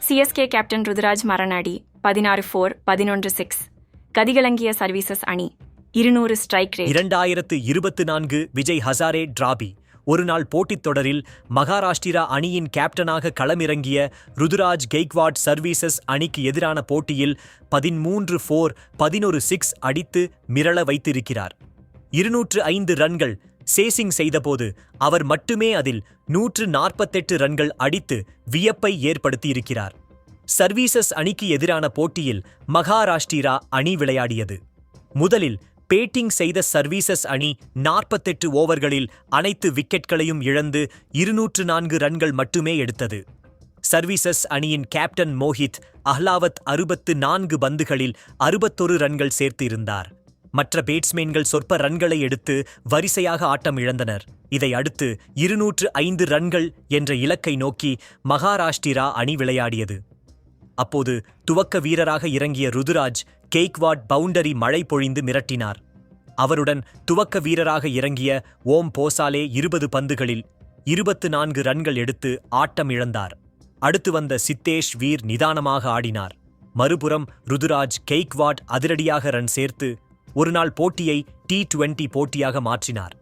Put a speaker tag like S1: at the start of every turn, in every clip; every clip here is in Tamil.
S1: சிஎஸ்கே கேப்டன் ருதுராஜ் மரணஅடி 16-4 11-6. கதிகலங்கிய சர்வீசஸ் அணி 200 strike rate.
S2: 2024 Vijay Hazare trophy ஒருநாள் போட்டித் தொடரில் மகாராஷ்டிரா அணியின் கேப்டனாக களமிறங்கிய ருதுராஜ் கெய்க்வாட் சர்வீசஸ் அணிக்கு எதிரான போட்டியில் 13-4 11-6 அடித்து மிரள வைத்திருக்கிறார். 205 ரன்கள் சேசிங் செய்தபோது அவர் மட்டுமே அதில் 148 ரன்கள் அடித்து வியப்பை ஏற்படுத்தியிருக்கிறார். சர்வீசஸ் அணிக்கு எதிரான போட்டியில் மகாராஷ்டிரா அணி விளையாடியது. முதலில் பேட்டிங் செய்த சர்வீசஸ் அணி 48 ஓவர்களில் அனைத்து விக்கெட்களையும் இழந்து 204 ரன்கள் மட்டுமே எடுத்தது. சர்வீசஸ் அணியின் கேப்டன் மோஹித் அஹ்லாவத் 64 பந்துகளில் 61 ரன்கள் சேர்த்திருந்தார். மற்ற பேட்ஸ்மேன்கள் சொற்ப ரன்களை எடுத்து வரிசையாக ஆட்டம் இழந்தனர். இதை அடுத்து 205 ரன்கள் என்ற இலக்கை நோக்கி மகாராஷ்டிரா அணி விளையாடியது. அப்போது துவக்க வீரராக இறங்கிய ருதுராஜ் கெய்க்வாட் பவுண்டரி மழை பொழிந்து மிரட்டினார். அவருடன் துவக்க வீரராக இறங்கிய ஓம் போசாலே 20 பந்துகளில் 24 ரன்கள் எடுத்து ஆட்டம் இழந்தார். அடுத்து வந்த சித்தேஷ் வீர் நிதானமாக ஆடினார். மறுபுறம் ருதுராஜ் கெய்க்வாட் அதிரடியாக ரன் சேர்த்து ஒருநாள் போட்டியை T20 போட்டியாக மாற்றினார்.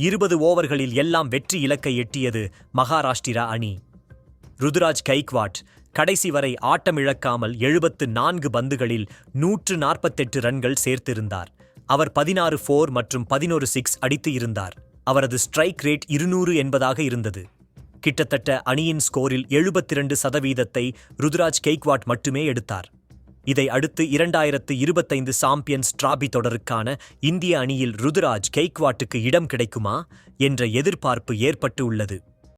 S2: 20 ஓவர்களில் எல்லாம் வெற்றி இலக்கை எட்டியது மகாராஷ்டிரா அணி. ருதுராஜ் கெய்க்வாட் கடைசி வரை ஆட்டம் இழக்காமல் 74 பந்துகளில் 148 ரன்கள் சேர்த்திருந்தார். அவர் 16-4 மற்றும் 11-6 அடித்து இருந்தார். அவரது ஸ்ட்ரைக் ரேட் 200 என்பதாக இருந்தது. கிட்டத்தட்ட அணியின் ஸ்கோரில் 72% ருதுராஜ் கெய்க்வாட் மட்டுமே எடுத்தார். இதை அடுத்து 2025 சாம்பியன்ஸ் டிராபி தொடருக்கான இந்திய அணியில் ருதுராஜ் கெய்க்வாட்டுக்கு இடம் கிடைக்குமா என்ற எதிர்பார்ப்பு ஏற்பட்டு உள்ளது.